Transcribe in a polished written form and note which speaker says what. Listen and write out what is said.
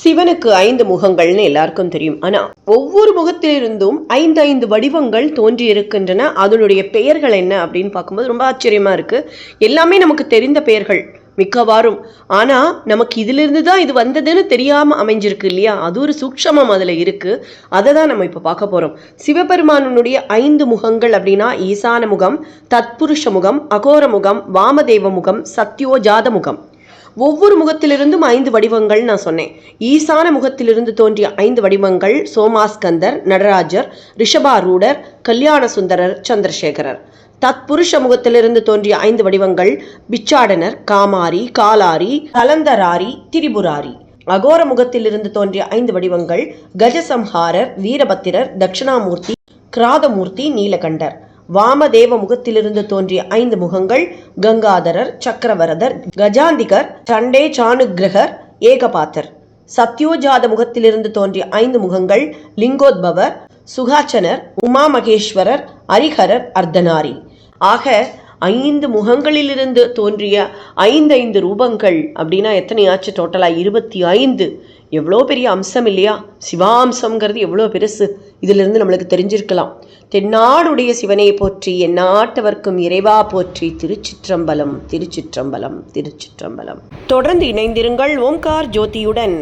Speaker 1: சிவனுக்கு 5 முகங்கள்னு எல்லாருக்கும் தெரியும். ஆனா ஒவ்வொரு முகத்திலிருந்தும் 5 வடிவங்கள் தோன்றி இருக்கின்றன. அதனுடைய பெயர்கள் என்ன அப்படின்னு பார்க்கும்போது ரொம்ப ஆச்சரியமா இருக்கு. எல்லாமே நமக்கு தெரிந்த பெயர்கள் மிக்கவாறும். ஆனா நமக்கு இதிலிருந்து தான் இது வந்ததுன்னு தெரியாம அமைஞ்சிருக்கு இல்லையா? அது ஒரு சூக்ஷமம் அதுல இருக்கு. அதை தான் நம்ம இப்ப பார்க்க போறோம். சிவபெருமானுடைய 5 முகங்கள் அப்படின்னா ஈசான முகம், தத்புருஷ முகம், அகோர முகம், வாமதேவ முகம், சத்யோஜாத முகம். ஒவ்வொரு முகத்திலிருந்தும் 5 வடிவங்கள் நான் சொன்னேன். ஈசான முகத்திலிருந்து தோன்றிய 5 வடிவங்கள் சோமாஸ்கந்தர், நடராஜர், ரிஷபாரூடர், கல்யாண சுந்தரர், சந்திரசேகரர். தத்புருஷ முகத்திலிருந்து தோன்றிய 5 வடிவங்கள் பிச்சாடனர், காமாரி, காலாரி, கலந்தராரி, திரிபுராரி. அகோர முகத்திலிருந்து தோன்றிய 5 வடிவங்கள் கஜசம்ஹாரர், வீரபத்திரர், தட்சிணாமூர்த்தி, கிராதமூர்த்தி, நீலகண்டர். வாமதேவ முகத்திலிருந்து தோன்றிய 5 முகங்கள் கங்காதரர், சக்கரவரதர், கஜாந்திகர், சண்டே சாணுகிரகர், ஏகபாத்தர். சத்யோஜாத முகத்திலிருந்து தோன்றிய 5 முகங்கள் லிங்கோத்பவர், சுகாச்சனர், உமா மகேஸ்வரர், அரிஹரர், அர்த்தநாரி. ஆக 5 முகங்களிலிருந்து தோன்றிய 5 ரூபங்கள் அப்படின்னா எத்தனை ஆச்சு? டோட்டலா 25. எவ்வளோ பெரிய அம்சம் இல்லையா? சிவாம்சம்ங்கிறது எவ்வளோ பெருசு இதிலிருந்து நம்மளுக்கு தெரிஞ்சிருக்கலாம். தென்னாடுடைய சிவனை போற்றி, எந்நாட்டவர்க்கும் இறைவா போற்றி. திருச்சிற்றம்பலம், திருச்சிற்றம்பலம், திருச்சிற்றம்பலம். தொடர்ந்து இணைந்திருங்கள் ஓம்கார் ஜோதியுடன்.